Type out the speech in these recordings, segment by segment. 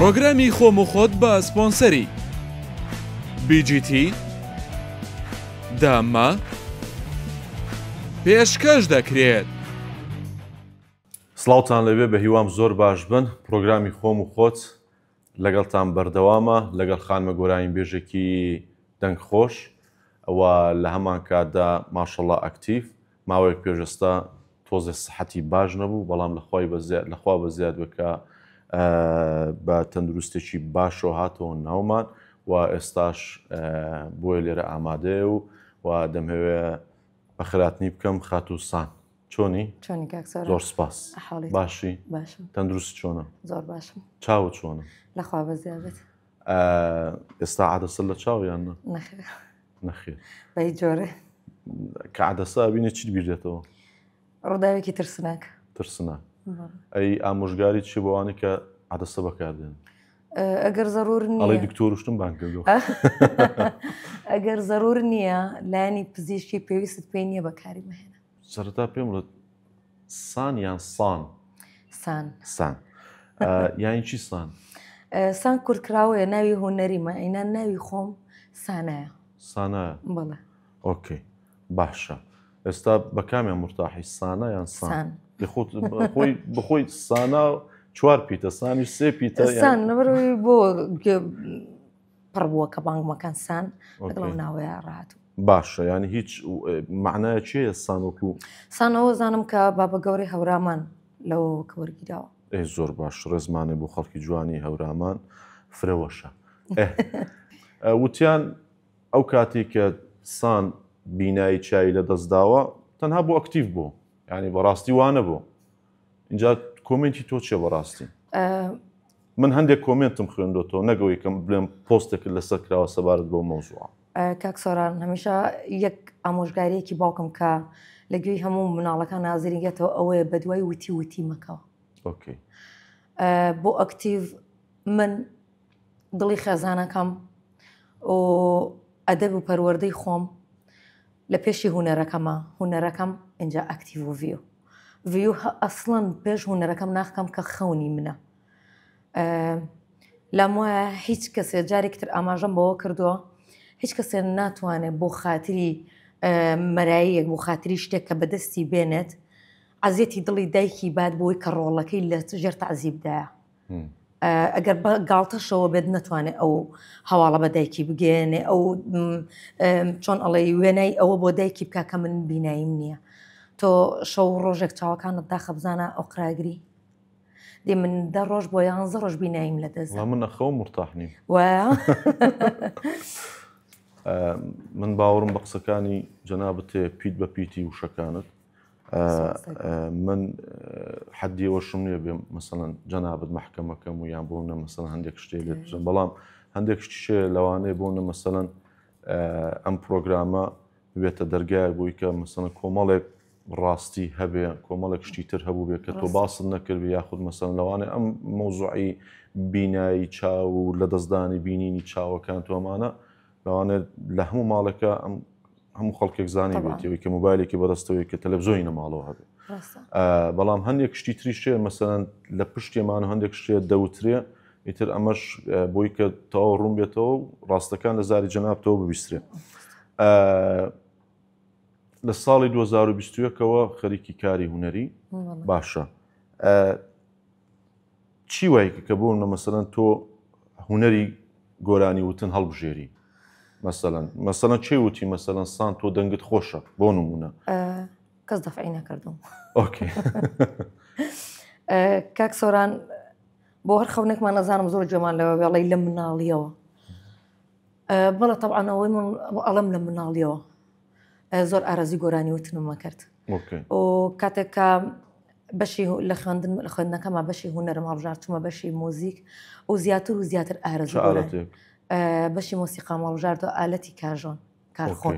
پرۆگرامی خۆم و خۆت بە سپۆنسەری BGT داما پێشکەش دەکرێت. سڵاوتان لەوێ بە هیوام زۆر باش بن. پرۆگرامی خۆم و خۆت لەگەڵتان بەردەوامە لەگەڵ خانمە گۆرانی بێژێکی دەنگخۆش ئەوە لە هەمان کاتدا ماشەڵڵا ئەکتیف ماوەیەک پێشەستا تۆزێ سەحەتی باش نەبوو بەڵام لەخوا بە زیادوەکە بە تەندروستێکی باشەوە هاتەوە ناومان و ئێستاش بۆیە لێرە ئامادەیە و دەمەوێ بە خراتنی بکەم خاتووسان. چۆنی؟ زۆر سپاس. باشی؟ تەندروست چۆنە؟ زۆر باشم. چاوت چۆنە؟ لەخوا بە زیابێت. ئێستا عادەسە لە چاویان نەخێر بە هیچ جۆرە کە عادەسا بینێ چیت بیرێتەوە؟ ڕووداوێکی ترسناک. ترسناک. ئەی ئامۆژگاری چی بۆوانی کە عادەسە بەکاردێن؟ ئەگەر زەرور نییە ئەڵی دکتۆرشتم بان کردو. ئەگەر زەرور نییە لایانی پزیشکی پێویست پێی نییە بەکاری بهێنە. سەرەتا پێم وڵێت سان یان سان؟ سان. یانی چی سان؟ سان کورتکراوەیە ناوی هونەریمە ئەینا ناوی خۆم سانایە. سانایە؟ بەڵێ. ئۆکێ باشە. ئێستا بە کامیان مرتاحی سانە یان سان؟ بخۆی سانا چوار پیتە سانی سێ پیتە سان نەبەرەوەی بۆ پڕ بووە کە بانگمەکان سان لەگەڵ ناوەیە ڕاهاتوو. باشە ینی هیچ معنایە چییە سانۆکو؟ سانەوە زانم کە بابە گەورەی هەورامان لەوە کە وەرگیراوە. ئێ زۆر باش ڕێزمانێ بۆ خەڵکی جوانی هەورامان فرەوەشە. وتیان ئەو کاتی کە سان بینایی چایی لە دەستداوە تەنها بۆ ئەکتیڤ بوو ینی بەڕاستی وانە بوو. اینجا کۆمنتی تۆ چیە بەڕاستی؟ من هەندێک کۆمنتم خوێندۆتەوە نەگەوەی کەم بڵێم پۆستێک لەسەر کراوە سەبارەت بۆ مەوزوعە. کاک سۆران هەمیشە یەک ئامۆژگاریەکی باوکم کە لەگوێی هەموو مناڵەکان نازریگێتەوە ئەوەیە بە دوای وتی مەکەوە. ئۆکەی. بۆ ئەکتیڤ من دڵی خێزانەکەم و ئەدەب و پەروەردەی خۆم لە پێشی هونەرەکەم اینجا ئەکتیڤ و ڤیو ئەسڵەن پێش هونەرەکەم ناخکەم کە خەونی منە. لام وایە هیچ کەسێ جارێکتر ئاماژەم بەوە کردووە هیچ کەسێ ناتوانێت بۆ خاتری مەراییەک بۆ خاتری شتێک کە بەدەستی بێنێت عەزیەتی دڵی دایکی بات بۆی کە ڕۆڵەکەی لە ژێر تەعزیبدایە. ئەگەر گاڵتەشەوە بێت نەتوانێت ئەو هەواڵە بە دایکی بگێنێ ئەو چۆن ئەڵێ وێنەی ئەوە بۆ دایکی بکە کە من بیناییم نییە. تۆ شەو ڕۆژێک چاوەکانت داخە بزانە ئەو قراگری دێ من 10 ڕۆژ بۆ 11 ڕۆژ بیناییم لە دەست من نەخەوە مرتاح نیم. وایە من باوەڕم بە قسەکانی جەنابەت تێ پیت بە پیتی وشەکانت. من حەدیەوەشم نییە بێم مەسەڵەن جەنابەت مەحکەمەکەم و یان بۆنە مەسەڵەن هەندێک شتێ لێ بژم بەڵام هەندێک شتێ لەوانەیە بۆنە مەسەڵەن ئەم پرۆگرامە بێتە دەرگای بۆی کە مەسەڵەن کۆمەڵێک ڕاستی هەبێ کۆمەڵێک شتی تر هەبوو بێت کە تۆ باست نەکردی یاخود مەسەڵەن لەوانەیە ئەم مەوزوعی بینایی چاو و لە دەستدانی بینینی چاوەکان تۆمانە لەوانێت لە هەموو ماڵەکە هەموو خەڵکێک زانی بێتەوەی کە مۆبایلێکی بەدەستەوەی کە تەلەڤیزۆنی نەماڵەوە هەبێ. بەڵام هەندێک شتی تریشێ مەسەڵەن لە پشتێمان هەندێک شتێ دەوترێ ئیتر ئەمەش بۆی کە تەواو ڕوون بێتەوە و ڕاستەکان لە زاری جەنابتەوە ببیسترێ. لە ساڵی 2021ەوە خەریکی کاری هونەری باشە. چی وایە کە بوون مەسەڵەن تۆ هونەری گۆرانی وتن هەڵبژێری؟ مەسەڵەن چێ وتی مەسەڵەن سان تۆ دەنگت خۆشە بۆ نمونە؟ کەس دەفعی نەکردم. ئۆکێ. کاک سۆران بۆ هەر خەونێکمان نەزانم زۆر جێمان لەوە وێڵی لە مناڵیەوە. بەڵێ تەبعان ئەوەی من ئەڵەم لە مناڵیەوە زۆر ئارەزی گۆرانی وتنمە کرد. و کاتێک کە بەشی لە خوێندنەکەمە بەشی هونەرم هەڵبژاردچمە بەشی مۆزیک و زیاتر و زیاتر ئارەزی بەشی مۆسیقا هەڵبژاردۆ ئالەتی کاژۆن کارخۆن.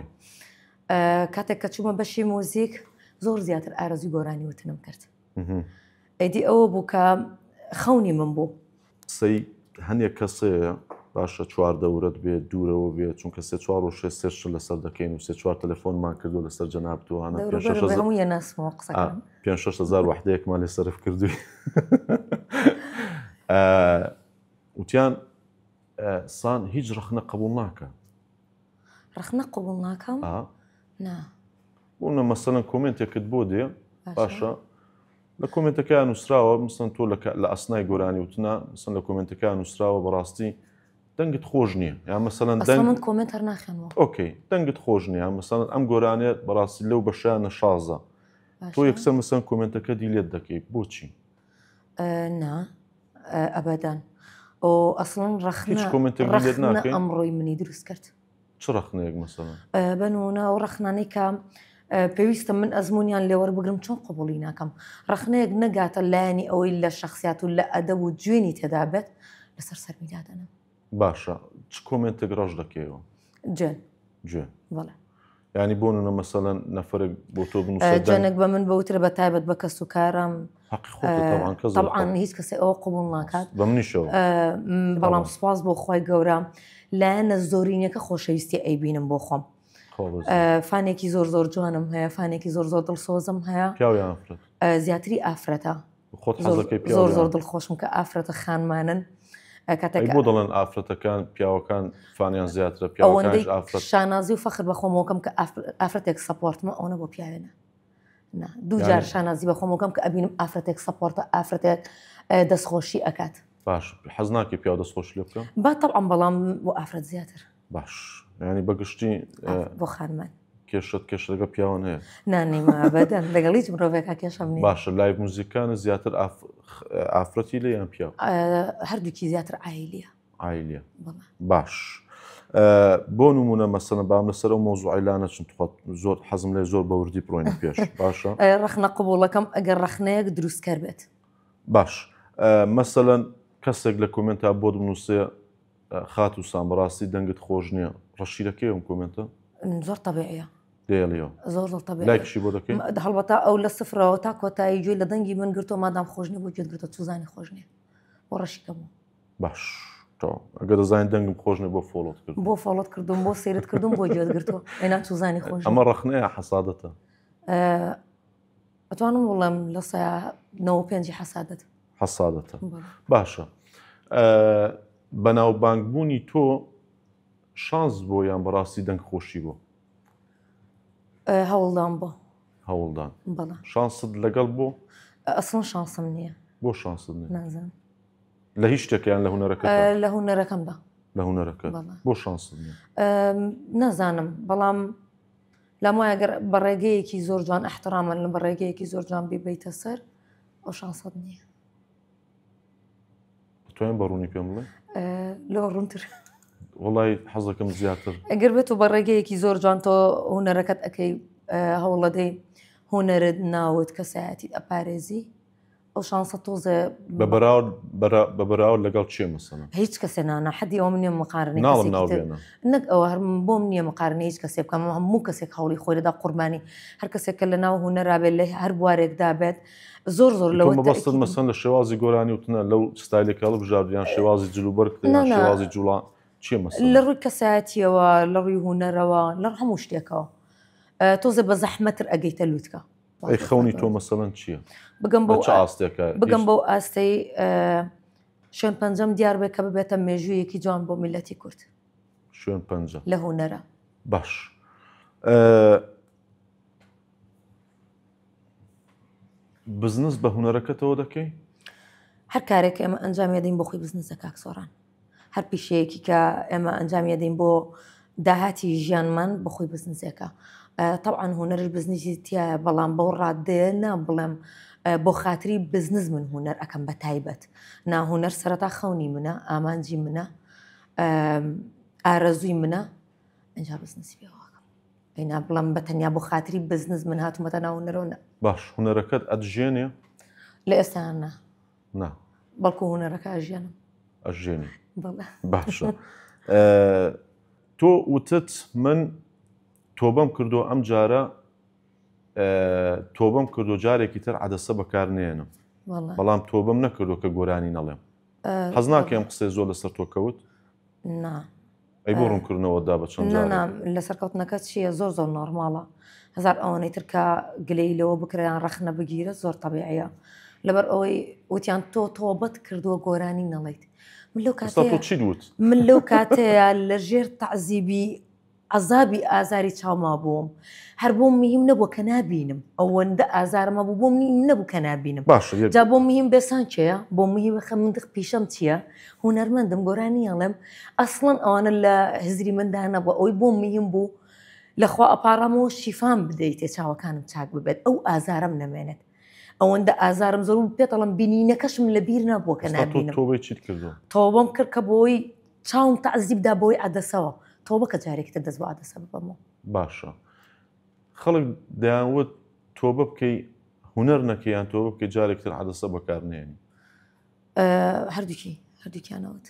کاتێک کە چوومە بەشی مۆزیک زۆر زیاتر ئارەزی گۆرانی وتنم کرد. ئەیدی ئەوە بوو کە خەونی من بوو. قسەی هەندێک کەسەیە باشە چوار دەورەت بێت دوورەوە بێت چونکە سێ چوار و شێ سێش لەسەر دەکەین و سێ چوار تەلەفۆنمان کردو لەسەر جەنابتوانە 5,000 وحدەیەکمان لێ سەرف کردووی. وتیان سان هیچ ڕخنە قبول ناکە رخنا قبول ناكم نا بوونە مەسەڵەن کۆمنتێکت بۆ دێ باشە لە کۆمنتەکان نووسراوە مستن تۆ لە ئەسنای گۆرانی وتنا مەسەن لە کۆمنتەکان نووسراوە بەڕاستی دەنگت خۆش نییە یان مەسەڵەن من کۆمنت هەر ناخێنەوە ئۆکەی دەنگت خۆش نییە مەسەڵەن ئەم گۆرانێت بەڕاستی لەو بەشیانە شازە تۆ یەکسەر مەسەن کۆمنتەکە دیلێت دەکەیت بۆچی نا ئەبەدان ئەو ئەسڵن ڕخنە ئەمڕۆی منی دروست کرد چ ڕخنەیەک مەسەڵەن بنوونە و ڕخنانەی کە پێویستە من ئەزمونیان لێوەربگرم چۆن قبولی ناکەم ڕخنەیەک نەگاتە لایەنی ئەوەی لە شخصیات و لە ئەدەب و جوێنی تێدا بێت لەسەر سەرمیدادەنم باشە چ کۆمنتێک ڕەش دەکەیەوە جێن بەڵێ ینی بۆنە مەسەڵەن نەفرێک بۆ تۆ جەنێک بە من بەوترە بە تایبەت بە کەس و کارم طبعاً هیچ کەسێ ئەوە قبول ناکات بە منیشەوە بەڵام سوپاس بۆ خۆی گەورە لایەنە زۆرینەکە خۆشەویستی ئەیبینم بۆ خۆم فانێکی زۆر جوانم هەیە فانێکی زۆر دڵسۆزم هەیە زیاتری ئافرەتە زۆر دڵخۆشم کە ئافرەتە خانمانن بۆ دەڵێن ئافرەتەکان پیاوەکان فانیان زیاترە پیاوەکانش ئافرەت شانازی و فەخر بە خۆمەوەکەم کە ئافرەتێک سەپۆرتمە ئەوە بۆ پیاوێنە دوو جار شانازی بە خۆمەکەم کە ئەبینم ئافرەتێک سەپۆرتە ئافرەتێک دەستخۆشی ئەکات باش حەز ناکەی پیاو دەستخۆش لێ بکەم با تەبعەن بەڵام بۆ ئافرەت زیاتر باش ینی بەگشتی بۆ خانمان کێشت لەگە پیاوان هەیە نانیمە بەدەن لەگەڵ هیچ مرۆڤێکا کێشەم نیە باشە لایڤ موزیکانە زیاتر ئافرەتی لە یان پیاو هەردووکی زیاتر عایلیە باش بۆ نمونە مەسەڵەن بام لەسەر ئەو مۆزوعیلانە چون زۆر حەزم لێ زۆر بەوردی بڕۆینە پێش باشە ڕخنە قبوڵەکەم ئەگەر ڕخنەیەک دروستکەر بێت باش مەسەڵەن کەسێک لە کۆمنتا بۆ بنووسێ خات و سامبڕاستی دەنگت خۆش نییە ڕەشیرەکەی ئەم کۆمنتە زۆر طبیعیە دێڵیەوە زۆر لایکشی بۆ دەکەین هەڵبەتا ئەو لە سفرەوە تا کۆتایی گوێ لە دەنگی من گرتۆ مادام خۆش نیە بۆ گوێت گرتە چوزانی خۆش نییە بۆ ڕەشیکەمەوە باش ئەگەر دەزانین دەنگم خۆش نیە بۆ فۆڵۆت کرد بۆ فۆڵۆت کردم بۆ سیرت کردم بۆ گوێت گرتووە ئەینا چوزانی خۆش ئەمە ڕخنەیە حەسادەتە ئەتوانم وڵێم لە 95 حەسادەتە باشە بەناوبانگبوونی تۆ شانس بۆ یان بەڕاستی دەنگ خۆشی بۆ هەوڵدان بۆ هەوڵدان شانست لەگەڵ بۆ ئەسڵ شانسم نییە بۆ شانست نازانم لە هیچ شتێکیان لە هونەرەکە لە هونەرەکەمدا لە هونەرەکە بۆ شانست نییە نازانم بەڵام لەم وایە گەر بە ڕێگەیەکی زۆر جوان ئەحترامن لە بە ڕێگەیەکی زۆر جوان بیبیتە سەر ئەو شانست نییە توێن بەڕوونی پێم بڵێ لەوە ڕوونتر وڵی حەزەکەم زیاتر ئەگەر بێت و بە ڕێگەیەکی زۆر جوان تۆ هونەرەکەت ئەەکەی هەوڵەدەی هونەرت ناوت کەسایەتی ئەپارێزی ئەو شانسە تۆزە بە بەراورد لەگەڵ چێ مەسەڵەن هیچ کەسێ نانە حەدی ئەوم نییە مقارنی نەک ئەوە هەر بۆم نییە مقارنی هیچ کەسێ بکەم هەموو کەسێک هەوڵی خۆی لەدا قوربانی هەر کەسێکە لە ناو هونەرابێت لە هەر بوارێکدا بێت زۆر لەوە بەستن مەسەن لە شێوازی گۆرانی وتنە لەو ستایلێکڵ بژاردیان شێوازی جلوبەرگ شێوازی جوڵا چی مەسەڵ لە ڕووی کەسایەتیەوە لە ڕووی هونەرەوە لە هەموو شتێکەوە تۆزە بە زەحمەتر ئەگەیتە لووتکە ئەی خەونی تۆ مەسەڵەن چییە بگەم بۆ ئاستەی شوێن پەنجەم دیار بێت کە ببێتە مێژوویەکی جوان بۆ میلەتی کورد شوێن پەنجە لە هونەرە باش بزنس بە هونەرەکەتەوە دەکەی هەر کارێک ئێمە ئەنجامێدەین بۆ خۆی بزنسە کاکسۆران هەر پیشەیەکی کە ئێمە ئەنجامێدەین بۆ داهاتی ژیانمان بە خۆی بزنسێکە طبعاً هونەرش بزنسی تایە بەڵام بەو ڕادێ نا بڵێم بۆ خاتری بزنس من هونەر ئەەکەم بە تایبەت ناهونەر سەرەتا خەونی منە ئامانجی منە ئارەزووی منە ئەنجا بزنسی پێوەکەم ئەینا بڵم بە تەنیا بۆ خاتری بزنس من هاتوومەتە ناونەرەوە باش هونەرەکەت ئەدژێنێ لە ئێستانە نا بەڵکو هونەرەکە ئەژێنم ئەژێنی باشە تۆ وتت من تۆبەم کردو ئەم جارە تۆبەم کردو جارێکی تر عەدەسە بەکارنێنم بەڵام تۆبەم نەکردو کە گۆرانی نەڵێم حەز ناکەم قسەی زۆر لەسەر تۆ کەوت ئەی بۆ ڕوونکردنەوەدا بە چەند لەسەر کەوتنەکە چییە زۆر نۆرماڵە هەزار ئەوەی تر کە گلەی لەوە بکریان ڕەخنە بگیرە زۆر تەبیعیە لەبەر ئەوەی وتیان تۆ تۆبەت کردووە گۆرانی نەڵێیت من لەو ئێستا تۆ چی دوت؟ من لەو کاتەیە لە ژێر تەعزیبی عەزابی ئازاری چاوما بووم هەر بۆم مهم نەبووە کە نابینم ئەوەندە ئازارمە بوو بۆم نەبوو کە نابینم باشە جا بۆ مهم بێسان چێە بۆ مهم خە من دق پیشەم چییە هونەرمەندم گۆرانی ئەڵێم ئەسڵەن ئەوانە لە هزری مندا نەبووە ئەوی بۆم مهم بوو لەخوا ئەپارامەوە شیفام بدەیتێ چاوەکانم چاک ببێت ئەو ئازارم نەمێنێت ئەوەندە ئازارم زۆر پێتەڵم بینینەکەشم لە بیر نەبووە کە نابینم تۆبەی چیت کردو؟ تۆبەم کرد کە بۆی چاوم تەعزیبدا بۆی عەدەسەوە تۆبە کە جارێکتە دەست بە عەدەسە ببەمەوە باشە خەڵک دەیانوت تۆبە بکەی هونەر نەکەیان تۆبە بکەی جارێکتر عەدەسە بەکارنێنی هەردووکیانەوەت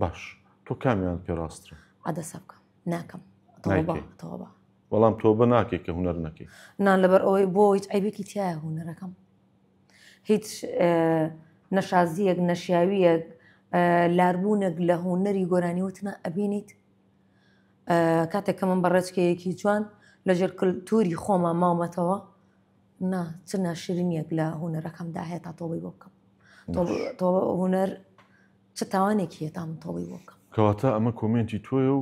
باش تۆ کامیان پێ ڕاسترە عەدەسە بکەم ناکەم تۆبە بەڵام تۆبە ناکەی کە هونەر نەکەی نان لەبەر ئەوەی بۆ هیچ عیبێکی تایە هونەرەکەم هیچ نەشازیەک نەشیاویەک لاربوونێک لە هونەری گۆرانیوتنە ئەبینیت کاتێک کە من بەڕێچکەیەکی جوان لەژێر کلتوری خۆمان ماومەتەوە چ ناشرینیەک لە هونەرەکەمدا هەیە تا تۆڵی بۆ بکەم هونەر چ تاوانێکی هەیە تا من تۆڵی بۆ بکەم کەواتە ئەمە کۆمنتی تۆیە و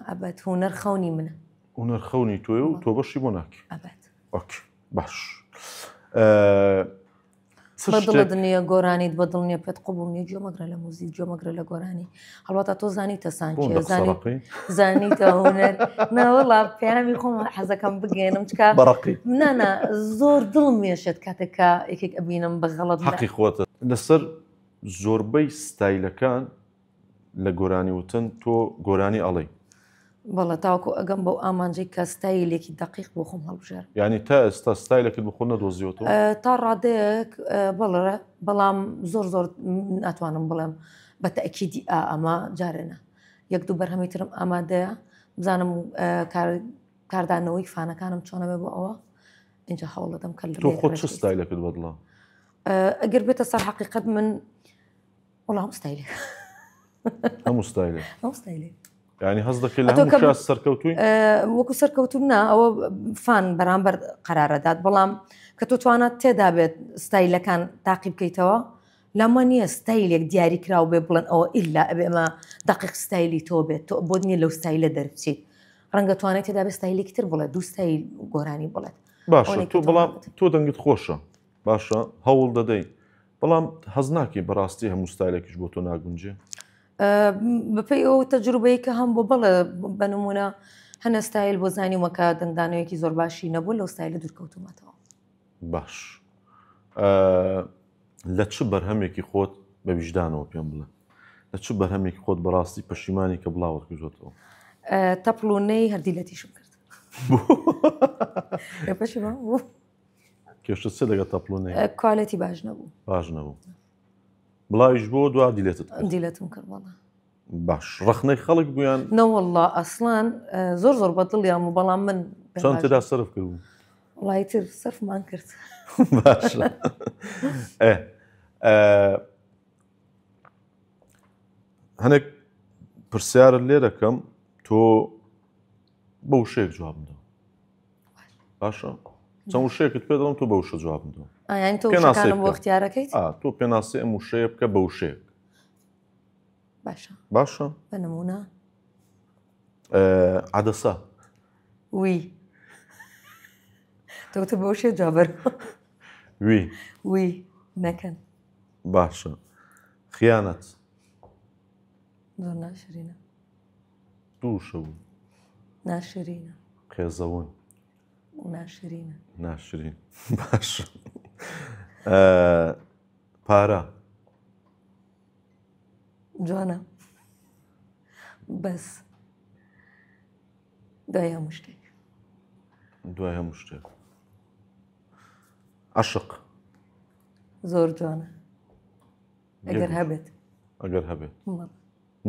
ئەبەت هونەر خەونی منە هونەر خەونی تۆیە و تۆ بەشی بۆ ناکەی ئەبەت باش بەدڵت نییە گۆرانیت بەدڵ نیە پێت قوبوو نیە گوێمەگرە لە موزیک گوێمەگرە لە گۆرانی هەڵواتە تۆ زانیتە سانچێ زانیتە هونەر نەوەڵا پێیامی خۆم حەزەکەم بگێنم چکە بەڕقی نانە زۆر دڵم مێشێت کاتێکە یەکێک ئەبینم بەغەڵەت حەقی خۆتە لەسەر زۆربەی ستایلەکان لە گۆرانی وتن تۆ گۆرانی ئەڵێ بەڵە تاوەکو ئەگەم بەو ئامانجەی کە ستایلێکی دقیق بۆ خۆم هەڵبژێر ینی تا ئێستا ستایلەکەت بخۆ نەدۆزیۆتەوە تا ڕادەیەک بەڵێ بەڵام زۆر ناتوانم بڵێم بە تەئکیدی ئەمە جارێنە یەک دوو بەرهەمی ترم ئامادەیە بزانم کاردانەوەی فانەکانم چۆنەبێ بۆ ئەوە اینجا هەوڵ دەدەم کە تۆ خۆت چ ستایلەکەت بەدڵە ئەگەر بێتە سەر حەقیقەت من وەڵام ستایلێ هەموو ستایلێ ستایلێ ینی هەز دەکەی لە هەموو شاس سەرکەوتووی وەکو سەرکەوتوم نا ئەوە فان بەرامبەر قەرارەدات بەڵام کە تۆ توانات تێدا بێت ستایلەکان تاقی بکەیتەوە لەمە نییە ستایلێک دیاری کراو بێ بڵێن ئەوە ئیلا ئەبێ ئەمە دقیق ستایلی تۆ بێت تۆ بۆ نییە لەو ستایلە دەربچیت ڕەنگە توانێت تێدا بێت ستایلێکی تر بڵێت دوو ستایل گۆرانی بڵێت باشە تۆ بەڵام تۆ دەنگت خۆشە باشە هەوڵ دەدەی بەڵام هەز ناکەی بەڕاستی هەموو ستایلێکیش بۆ تۆ ناگونجێ بەپێی ئەو تەجروبەیە کە هەم بۆ بەڵێ بەنمونە هەنە ستایل بۆ زانیومەکە دەنگدانەوەیەکی زۆر باشی نەبوو لەو ستایلە دوورکەوتومەتەوە باش لە چ بەرهەمێکی خۆت بە ویژدانەوە پێم بڵێ لە چ بەرهەمێکی خۆت بەڕاستی پەشیمانی کە بڵاوت کردوتەوە تەپڵونەی هەردیلەتیشم کرد کێشە چێ لەگە تەپڵونەی کوالەتی باش نەبوو بڵاویش بۆ دوا دیلەتم کرد وەڵا باش ڕەخنەی خەڵک بوویان نەوەڵڵا ئەسڵان زۆر بەدڵیان و بەڵام من چەند تێدا سەرف کردبوو وڵایتر سەرفمان کرد باش هەنێک پرسیارت لێ دەکەم تۆ بە وشەیەک جواب بدەوە باشە چەند وشەیەکت پێ دەڵم تۆ بە وشە جواب بدەوە تۆ وشەکانم بۆ اختیارەکەیت تۆ پێناسی ئەم وشەیە بکە بە وشەیەک باشە بە نمونە عەدەسە تۆ بە وشێ جوابەر وی نەکەن باشە خیانەت زۆر ناشرینە دوو وشە بوو ناشرینە خێزەون ناشرین باشە پارە جوانە بەس دوای هەموو شتێک عەشق زۆر جوانە ئەگەر هەبێت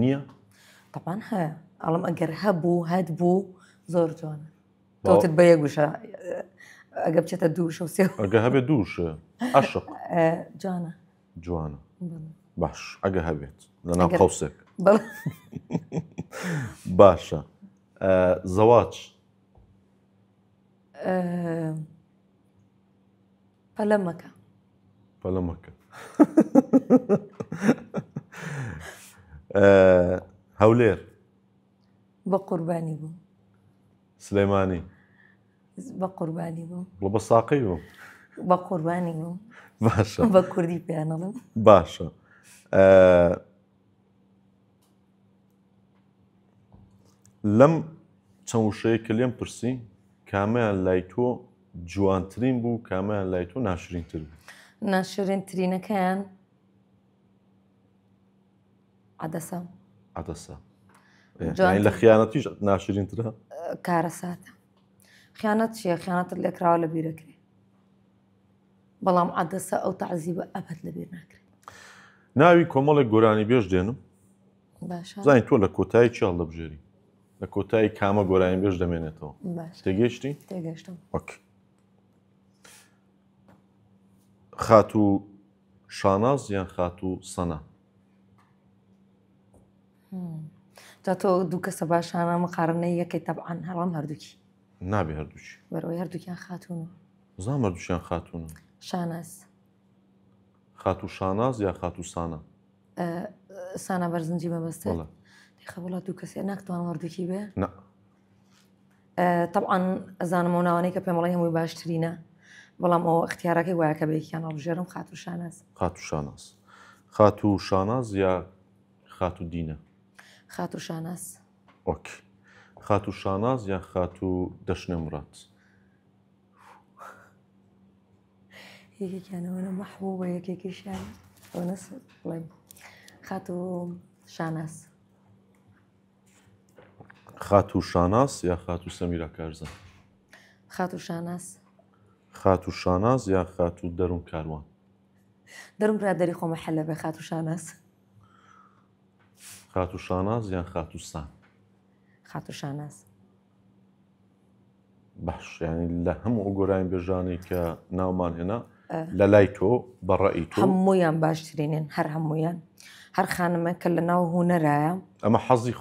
نییە طبعاً هەیە ئەڵم ئەگەر هەت بوو زۆر جوانە تۆتت بە یەک وشە ئەگە بچێتە دوو وشە و سێ ئەگە هەبێت دوو وشە عەشق جوانە باش ئەگە هەبێت لەناو قەوسێک باشە زەواج پەلەمەکە بەڵە مەکە هەولێر بە قوربانی بوو سلەیمانی بە قوربانی بوو بڵە بە ساقی بوو بە قوربانی بوو باشە بە کوردی پێیانەڵم باشە لەم چەوشەیە کە لێم پرسی کامیان لای تۆ جوانترین بوو کامیان لای تۆ ناشرینتر بوو ناشرینترینەکەیان عەدەسە عەدەسە یعنی لە خیانەتیش ناشرینترە کارەساتە خیانەت چییە خیانەتت لێکراوە لە بیرەکرێ بەڵام عەدەسە ئەو تەعزیبە ئەبەد لەبیر ناکرێت ناوی کۆمەڵێک گۆرانی بێژ دێنم باشە زانین تۆ لە کۆتایی چی هەڵدەبژێری لە کۆتایی کامە گۆرانی بێژ دەمێنێتەوە باش تێگەیشتی تێگەشتم وەک خات و شاناز یان خات و سەنا جا تۆ دوو کەسە باشانە مقارنەی یەکەی تەبعان هەڵام هەردووکی نابێ هەردووچی بەرەوەی هەردووکیان خاتوون زام هەردووشیان خاتونە شاناز خات و شاناز یا خات و سانە سانە بەرزنجی مەبەستە وەڵا تێخە وڵات دوو کەسێ ناکتوان هەردووکی بێ نا طبعاً ئەزانم و ناوانەی کە پێمەڵی هەمووی باشترینە بەڵام ئەو اختیارەکەی وایە کە بەیەکیان هەڵبژێرم خات و شاناز خات و شاناز خات و شاناز یا خات و دینە خات و شاناز وەک خات و شاناز یا خات و دەشنێ مرات یەکێکیانەوەنە مەحبوو بە یەکێکیشیان ئەوەنەس بڵێم خات و شاناز خات و شاناز یا خات و سەمیرا کارزە خات و شاناز خات و شاناز یا خات و دەروون کاروان دەرم برادەری خۆمە حەلە بێ خات و شاناز خات و شاناز یان خات و سان خات و شاناز باش ینی لە هەموو ئەو گۆرانی بێژانی کە ناومان هێنا لە لای تۆ بەڕێی تۆ هەموویان باشترینێن هەر هەموویان هەر خانمە کە لە ناو هوەرایە ئەمە حەزی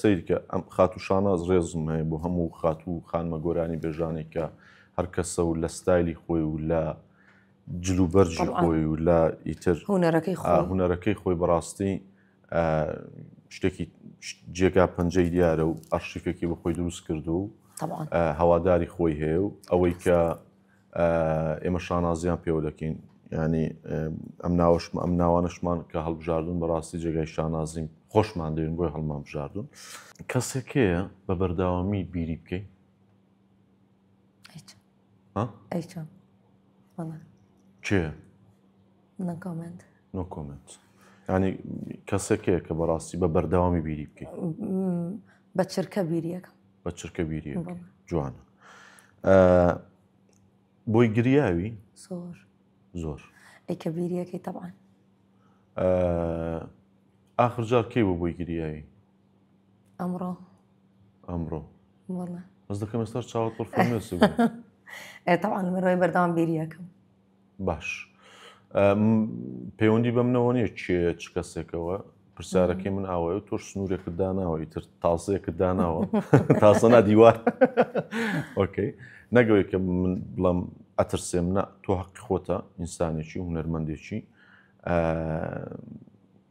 سیرکە ئەم خات و شاناز ڕێزم هەیە بۆ هەموو خات و خانمە گۆرانی بێژانی کە هەر کەسە و لە ستایلی خۆی و لە جلوبەرجی خۆی و لە ئیتر هوەرەکەی خۆی بەڕاستی شتێکی جێگا پەنجەی دیارە و ئەرشیفێکی بە خۆی دروست کردو و هەواداری خۆی هەیە و ئەوەی کە ئێمە شانازیان پێوە دەکەین ینی ئەم ناوانشمان کە هەڵبژاردون بەڕاستی جێگای شانازیم خۆشمان دێن بۆی هەڵمان بژاردون کەسێکەیە بە بەرداوامی بیری بکەیت ئەیچۆن کێ نەکۆمنت نۆ کۆمنت ینی کەسێکەیە کە بەڕاستی بە بەرداوامی بیری بکەیت بە چرکە بیریەکەم بە چرکە بیریە جوانە بۆی گریاوی زۆر ئەیکە بیریەکەی تەبعان ئاخر جار کەی بۆ بۆی گریاوی ئەمڕۆ بەس دەکەم ئێستا چاوت پڕ فەرمێسک تەبعان لەمەڕۆی بەردەوام بیریەکەم باش پەیوەندی بەم نەوە نیە چ کەسێکەوە پرسیارەکەی من ئاوەیە و تۆش سنوورێکت داناوە ئیتر تاسەیەکت داناوە تاسەنا دیوار ئۆکەی نەگەوەی کە من بڵم ئەترسێم نە تۆ حەقی خۆتە ئینسانێکی هونەرمەندێکی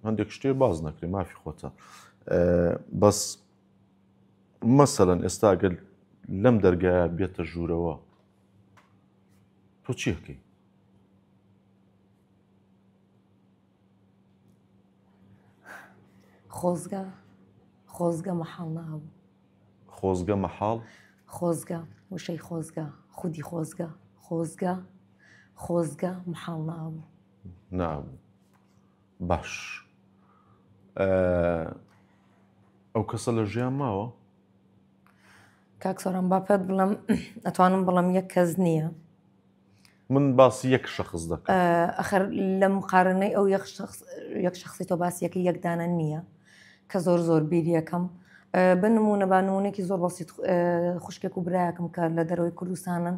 هەندێک شتێ باز نەکرێ مافی خۆتە بەس مەسەلەن ئێستا ئەگەر لەم دەرگایە بێتە ژوورەوە تۆ چیەکەی خۆزگە مەحاڵ نابوو خۆزگە مەحاڵ خۆزگە وشەی خۆزگە خودی خۆزگە مەحاڵ نابوو باش ئەو کەسە لە ژیان ماوە کاکسۆرم با پێت بڵم ئەتوانم بڵم یەک کەس نییە من باسی یەک شەخص دەکەم ئەخەر لە مقارنەی ئەو یەک شخصی تۆ باسیەکە یەکدانە نییە کە زۆر بیریەکەم بنمونە بانمونێکی زۆر بەسیت خوشکێک و برایەکەم کە لە دەرەوەی کوردستانن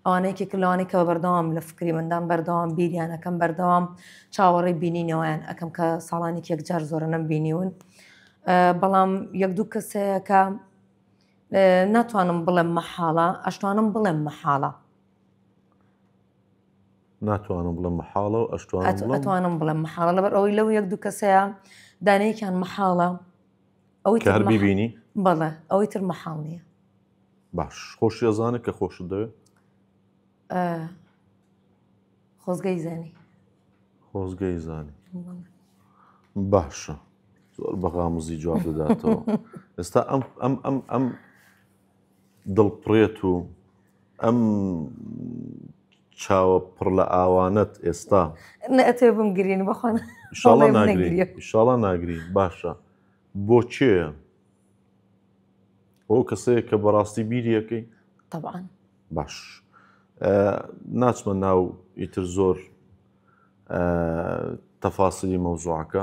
ئەوانەیەکی کلوانەی کە بەردەوام لە فکری مندان بەردەوام بیریانەکەم بەردەوام چاوەڕێی بینینەوەیان ئەەکەم کە ساڵانێک یەکجار زۆرە نەمبینیون بەڵام یەک دوو کەسەیەکە ناتوانم بڵێم مەحاڵە ئەشتوانم بڵێم مەحاڵە ناتوانم بڵم محاڵە و ئەشتوانم بڵم ئەتوانم بڵم مەحاڵە لەبەر ئەوەی لەو یەک دوو کەسەیە دانەیەکیان مەحاڵە ئەوەی کە هەر بیبینی بەڵێ ئەوەی تر مەحاڵ نییە. باش خۆشی ئەزانێت کە خۆشت دەوێت خۆزگەی زانی خۆزگەی زانی باشە زۆر بەغامزی جواب دەداتەوە ئێستا ئەم دڵپڕێت و ئەم چاوە پڕ لە ئاوانەت ئێستا ئەتێ بمگرین بەخۆن ئیشاڵە ناگری باشە بۆ چێە بۆ کەسەیە کە بەڕاستی بیریەکەی طبعاً باش ناچمە ناو ئیتر زۆر تەفاسیلی مەوزوعەکە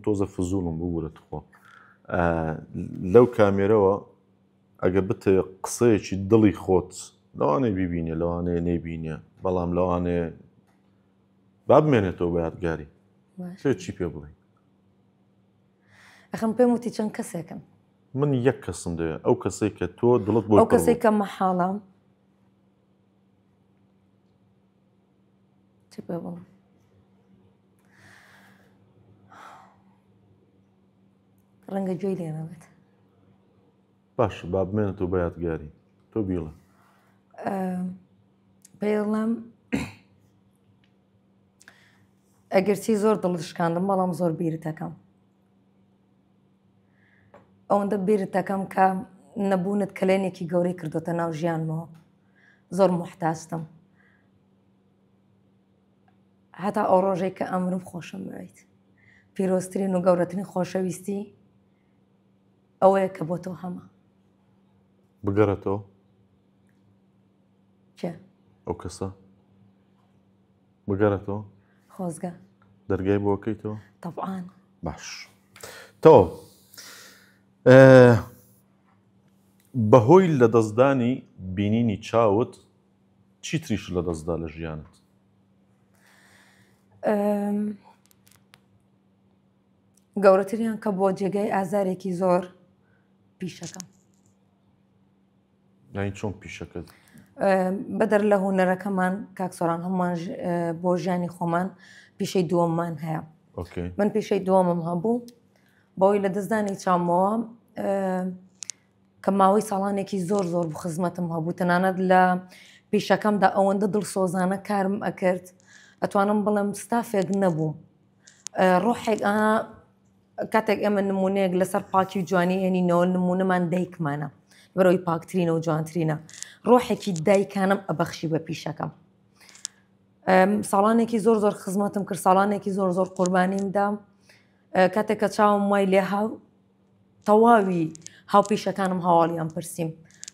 تۆزە فزوڵم ببورێت خۆ لەو کامێرەوە ئەگە بتێ قسەیەکی دڵی خۆت لەوانەیە بیبینێ لەوانەیە نەیبینێ بەڵام لەوانەیە با بمێنێتەوە بە یادگاری چی پێ بڵێ ئەخەم پێم وتی چەند کەسێکن من یەک کەسم دەیە ئەو کەسێک کە تۆ دڵت بۆ ئەو کەسێک کە مەحاڵە چی پێ بڵم ڕەنگە گوێی لێنەبێت باش با بمێنێتەوە بە یادگاری تۆ بیڵە پێڵم ئەگەرچی زۆر دڵشکاندم بەڵام زۆر بیرتەکەم ئەوەندە بیرتەکەم کە نەبوونت کلێنێکی گەورەی کردوتە ناو ژیانمەوە زۆر محتاجتم هەتا ئەو ڕۆژێک کە ئەمرم خۆشم بوێت پیرۆستترین و گەورەترین خۆشەویستی ئەوەیە کە بۆ تۆ هەمە بگەڕێتەوە چێ ئەو کەسە بگەڕێتەوە خۆزگە دەرگای بۆکەیتەوە طبعاً باش تۆ بەهۆی لە دەستدانی بینینی چاوت چی تریش لە دەستدا لە ژیانت گەورەتریان کە بۆ جێگەی ئازارێکی زۆر پیشەکەم یانی چۆن پیشەکەت بەدەر لە هوەرەکەمان کاکسۆران هەمووان بۆ ژیانی خۆمان پیشەی دووەممان هەیە من پیشەی دووەمم هەبوو بەوەی لە دەستدانی چامەوە کە ماوەی ساڵانێکی زۆر زۆر بۆ خزمەتم هەبوو تەنانەت لە پیشەکەمدا ئەوەندە دڵسۆزانە کارم ئەکرد ئەتوانم بڵێم ستافێک نەبووم ڕۆحێک کاتێک ئێمە نمونەیەک لەسەر پاکی و جوانی هێنینەوە نمونەمان دایکمانە بەرەوەی پاکترینە و جوانترینە ڕۆحێکی دایکانم ئەبەخشی بە پیشەکەم ساڵانێکی زۆر زۆر خزمەتم کرد ساڵانێکی زۆر زۆر قوربانیمدا کاتێک کە چاوم وای لێ هاو تەواوی هاوپیشەکانم هەواڵیان پرسییم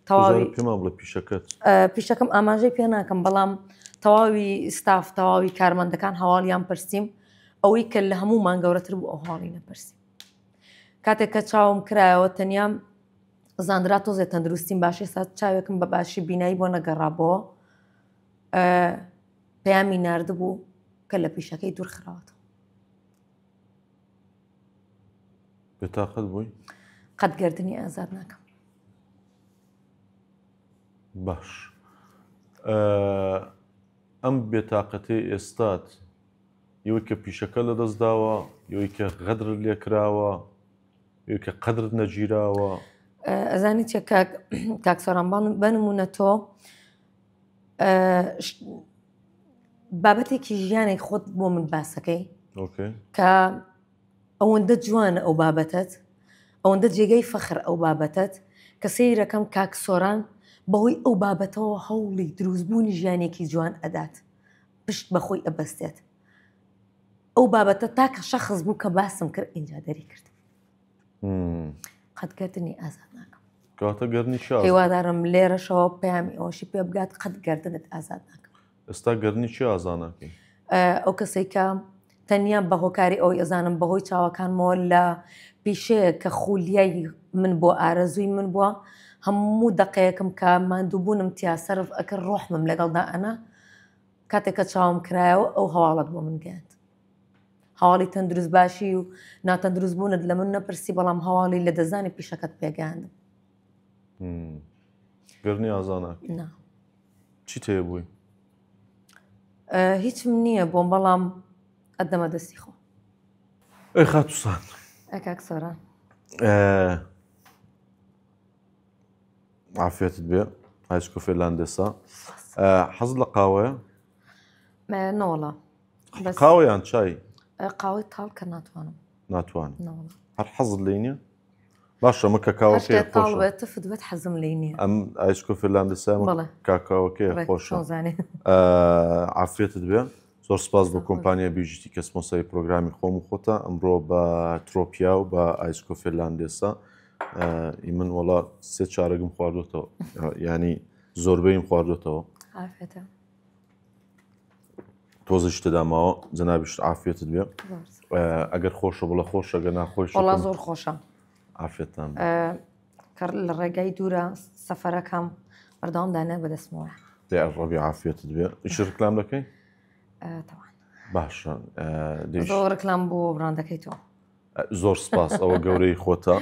تەواوی پێمان بڵێ پیشەکەت پیشەکەم ئاماژەی پێ ناکەم بەڵام تەواوی ستاف تەواوی کارمەندەکان هەواڵیان پرسییم ئەوەی کە لە هەمومان گەورەتر بوو ئەو هەواڵی نەپرسیم کاتێک کە چاوم کرایەوە تەنیا زاندرا تۆزێت تەندروستیم باشی سا چاوێکم بە باشی بینایی بۆ نەگەڕابەوە پەیامی ناردبوو کە لە پیشەکەی دوور خراوەتەوە بێتاقەت بووی قەت گردنی ئازاد ناکەم باش ئەم بێتاقەتەی ئێستات یەوەی کە پیشەکە لە دەستداوە یەوەی کە غەدرت لێ کراوە یەوەی کە قەدرت نەگیراوە ئەزانی چێ کاکسۆران بنمونە تۆ بابەتێکی ژیانێک خۆت بۆ من باسەکەی کە ئەوەندە جوانە ئەو بابەتت ئەوەندە جێگەی فەخر ئەو بابەتت کە سەیرەکەم کاکسۆران بەهۆی ئەو بابەتەوە هەوڵی دروستبوونی ژیانێکی جوان ئەدات پشت بەخۆی ئەبەستێت ئەو بابەتە تاکە شەخص بوو کە باسم کرد ئینجا دەری کرد قەتگردنی ئازاد ناکەم کاتە گەرنی هیوادارم لێرەشەوە پەیامی ئەوەشی پێ بگات قەتگردنت ئازاد ناکەم ئێستا گەرنی چی ئازانەکەی ئەو کەسێک کە تەنیا بە هۆکاری ئەوی ئەزانم بەهۆی چاوەکانمەوە لە پیشەیە کە خولیای من بۆ ئارەزووی من بووە هەموو دقەیەکم کە ماندووبوونم تیا سەرف ئەکرد ڕۆحمم لەگەڵدا ئەنا کاتێک کە چاوم کرایەوە ئەو هەواڵەت بۆ من گەیاند هەواڵی تەندروست باشی و ناتەندروست بوونت لە من نەپرسی بەڵام هەواڵی لە دەزانی پیشەکەت پێگەیاندم گەرنی ئازانەکەی نا چی تێبووی هیچم نییە بۆم بەڵام ئەدەمە دەستی خۆ ئەی خاتوسان ئەکاک سۆران عافێتت بێ هایسکۆ فێرلاندێسا حەز لە قاوەیە نەوەڵا قاوەیان چای قاوەی تاڵ کە ناتوانم ناتوانم نەوەڵا هەر حەزت لێ نییە باشە مەکە کاوەکەی تاڵ خۆشە بێت تفت بێت حەزم لێ نییە ئەم ئایسکۆ فێرلاندێسا بەڵێ کاکاوەکەی خۆشە زانێ عافێتت بێ زۆر سپاس بۆ کۆمپانیا بیژیتی کە سپۆنسەری پرۆگرامی خۆم و خۆتە ئەمڕۆ بە ترۆپیا و بە ئایسکۆ فێرلاندێسا من وەڵا سێ چارەگم خواردوتەوە ینی زۆربەیم خواردوتەوە ئافێتە تۆزش تداماوە جەنابیش عافێتت بێ ئەگەر خۆشە بڵە خۆش ئەگەر ناخۆش وەڵا زۆر خۆشە ئافێتان کە لە ڕێگای دوورە سەفەرەکەم بەردەوامدانە بەدەستمەوە ڕەبی عافێتت بێ ئیش ڕکلام دەکەی تەوان باشە زۆر ڕکلام بۆ بڕاندەکەی تۆ زۆر سپاس ئەوە گەورەی خۆتە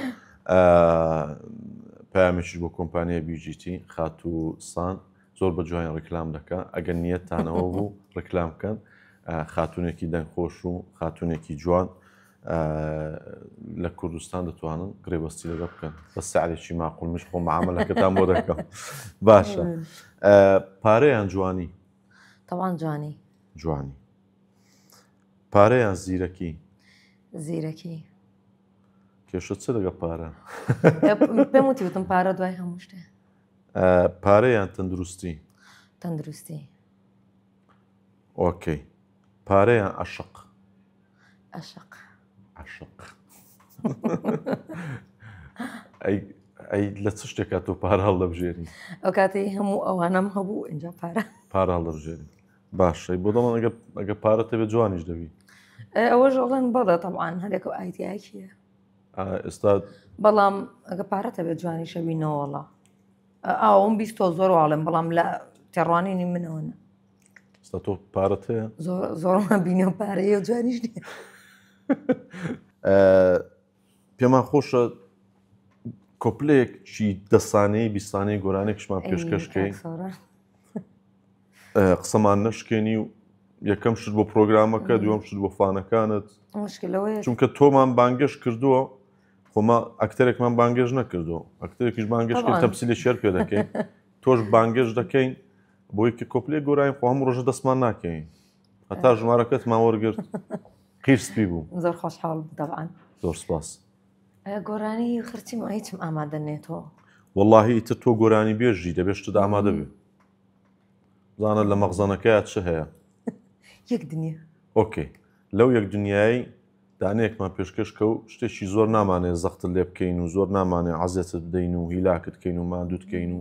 پامێکیش بۆ کۆمپانیای بیژیتی خاتووسان زۆر بە جوان ڕکلام دەکە ئەگەر نیەتانەوە بوو ڕکلام بکەن خاتونێکی دەنگخۆش و خاتونێکی جوان لە کوردستان دەتوانن گرێبەستی لەگە بکەن بە سعرێکی ماقول مش خۆ معاملەکەتان بۆ دەکەم باشە پارەیان جوانی تەوان جوانی جوانی پارەیان زیرەکی زیرەکی کێشە چ لەگە پارە پێم وتی وتم پارە دوای هەموو شتێ پارەیان تەندروستی تەندروستی ئۆکەی پارەیان عەشق عەشق عەشق ئەی لە چ شتێکا تۆ پارە هەڵدەبژێری ئەو کاتەی هەموو ئەوانەم هەبوو ئینجا پارە هەڵدەبژێری باشە بۆ دەڵێن ئەگە پارە تەبێت جوانیش دەبی ئەوەش ئەڵێن بەڵێ تەبعاان هەرێک و ئایتیاکیە ئێستا بەڵام ئەگە پارە تەبێت جوانی شەبینەوەڵە ئەوم بیست تۆ زۆر واڵێن بەڵام لە تێڕوانینی منەوەنە ئێستا تۆ پارەت هەیە زۆرمە بینە و پارەیە و جوانیش نیە پێمان خۆشە کۆپلەیەکی دەسانەی بیستانەی گۆرانێکشمان پێشکەشکەی قسەمان نەشکێنی و یەکەم شت بۆ پرۆگرامەکە دووەم شت بۆ فانەکانت چونکە تۆمان بانگەش کردووە خۆما ئەکتەرێکمان بانگێژ نەکردو ئەکتەرێکیش بانگەشکەین تەمسیلی شێر پێ دەکەین تۆش بانگێژ دەکەین بۆی کە کۆپلێک گۆرانی خۆ هەموو ڕۆژە دەستمان ناکەین هەتا ژمارەکەتمان وەرگرت قیرسپی بوو زۆر خۆشحاڵ دەبعاان زۆر سپاس گۆرانی خرچیم هیچم ئامادە نێتەوە وەڵڵاهی ئیتر تۆ گۆرانی بێژی دەبێت شتت ئامادە بێ زانە لە مەغزانەکەیات چ هەیە یەک دنیا ئۆکەی لەو یەک دنیایی دانەیەکمان پێشکەشکە و شتێکی زۆر نامانێت زەختت لێ بکەین و زۆر نامانێت عەزێتت بدەین و هیلاکت کەین و ماندووتکەین و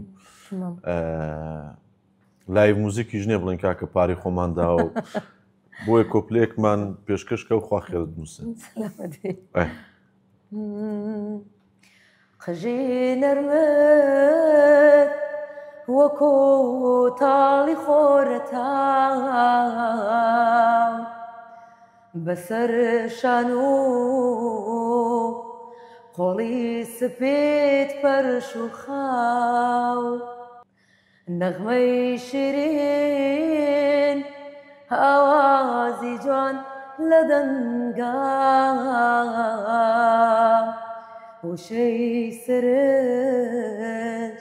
لایڤ موزیکی ژنێ بڵێن کاکە پاری خۆمانداوە و بۆیە کۆپلەیەکمان پێشکەشکە و خوا خێرت نووسن خەژی نەرمت وەکۆ تاڵی خۆرەتاو بەسەر شان و قۆڵی سپێت پەرش و خاو نەغمەی شیرین ئاوازی جوان لە دەنگام وشەی سرنج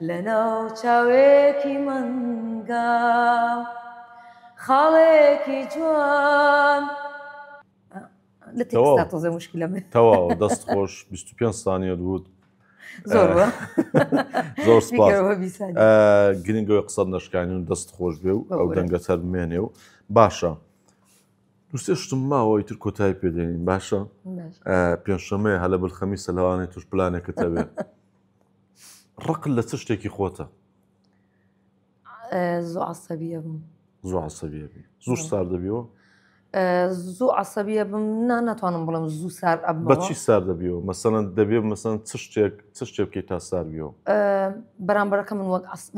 لە ناو چاوێکی مەنگام خاڵێکی جوان لە تێکستا تۆزە موشکلەمێ تەواو دەست خۆش 25 سانیەت بوو زۆر زۆر سپاس گرنگەوەی قسەد نەشکانی و دەست خۆش بێ و ئەو دەنگە هەر بمێنێ و باشە دووسێ شتم ماوە ئیتر کۆتایی پێدێنین باشە پێنجشەمەیە هەلە بەرخەمیسە لەوانێت توش پلانێکت هەبێ ڕقل لە چ شتێکی خۆتە زۆر عەسەبیە بم زۆر عەسەبیە بی زوو سار دەبیەوە زوو عەسەبیە بم ناتوانم بڵم زوو سار ئەبمەوە بەچی سار دەبیەوە مەسەڵەن دەبێت مەسەڵەن چ شتێک بکەیت تا سار بیەوە بەرامبەرەکە من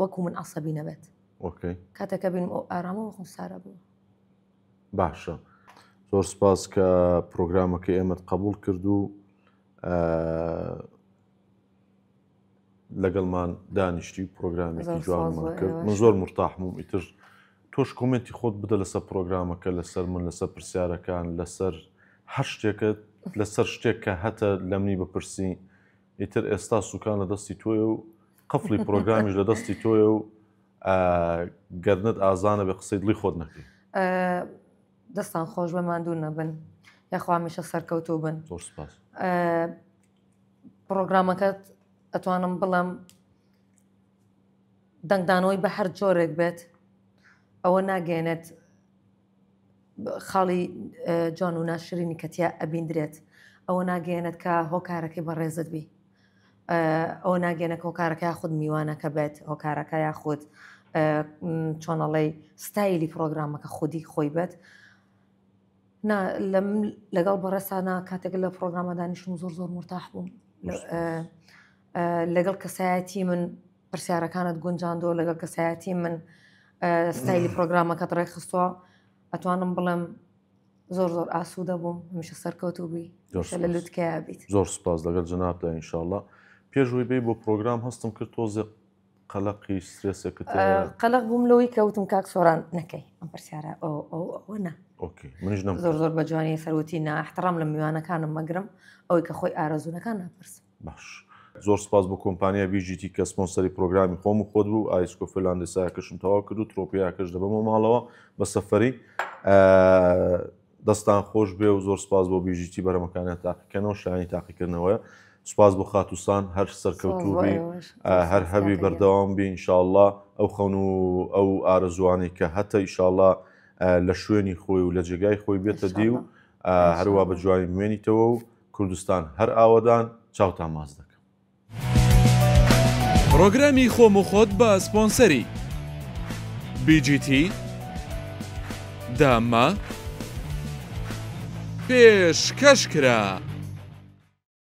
وەکو من عەسەبی نەبێت ئۆکەی کاتێکە بینم ئەو ئارامەوە خۆم سارە بوو باشە زۆر سپاس کە پرۆگرامەکەی ئێمەت قبول کرد و لەگەڵمان دانیشتی پرۆگرامێکی جوانمان کرد من زۆر مرتاحم و ئیتر تۆ تۆش کۆمنتی خۆت بدە لەسەر پرۆگرامەکە لەسەر من لەسەر پرسیارەکان لەسەر هەر شتێکت لەسەر شتێک کە هەتە لە منی بپرسی ئیتر ئێستا سوکان لە دەستی تۆیە و قفڵی پرۆگرامیش لە دەستی تۆیە و گەرنت ئازانە بە قسەی دڵی خۆت نەکەی. دەستان خۆش بە ماندوو نەبن یاخوا هەمیشە سەرکەوتوو بن. زۆر سپاس. پرۆگرامەکەت ئەتوانم بڵێم دەنگدانەوەی بە هەر جۆرێک بێت ئەوە ناگەێنێت خاڵی جوان و ناشرینی کەتیا ئەبیندرێت، ئەوە ناگەێنێت کە هۆکارەکەی بەڕێزت بی، ئەوە ناگەێنێت هۆکارەکە یاخود میوانەکە بێت، هۆکارەکە یاخود چۆنەڵی ستایلی پرۆگرامەکە خودی خۆی بێت. لەگەڵ بەڕێستانە کاتێک لە پرۆگرامەدانیشم زۆر مرتاح بووم، لەگەڵ کەسایەتی من پرسیارەکانت گونجاندۆ، لەگەڵ کەسایەتی من ستایلی پرۆگرامەکەت ڕێکخستووە، ئەتوانم بڵێم زۆر ئاسوودە بووم، هەمیشە سەرکەوتوو بووی لە لوتکەیە بیت. زۆر سپاس لەگەڵ جەنابدا ئینشاءڵڵا. پێشووی بێ بۆ پرۆگرام هەستم کرد تۆزێ قەلەقی سترێسێکت قەلەق بووم لەوەی کەوتم کاک سۆران نەکەی ئەم پرسیارە ئەوە نە. ئۆکێ منیش نەم زۆر بە جوانی سەرۆتی ناحترام لە میوانەکانم مەگرم ئەوەی کە خۆی ئارەزوونەکان ناپرسم. باش. زۆر سپاس بۆ کۆمپانیا بیژیتی کە سپۆنسەری پرۆگرامی خۆم و خۆت بوو، ئایسکۆ فلاندسایەکەشم تەواو کرد و ترۆپیاکەش دەبەمە ماڵەوە بە سەفەری. دەستان خۆش بێ و زۆر سپاس بۆ بیژیتی بەرەمەکانیان تاقیکردنەوە شایانی تاقیکردنەوەیە. سپاس بۆ خاتوسان هەر سەرکەوتوو بی، هەر هەبی بەردەوام بی ئینشاءڵڵا ئەو خەون و ئەو ئارەزوانی کە هەتە ئینشاءڵڵا لە شوێنی خۆی و لە جێگای خۆی بێتە دی و هەروە بە جوانی بمێنیتەوە و کوردستان هەر ئاوەدان چاوتان ماز دەکەم. پرۆگرامی خۆم و خۆت بە سپۆنسەری BGT داما پێشکەشکرا.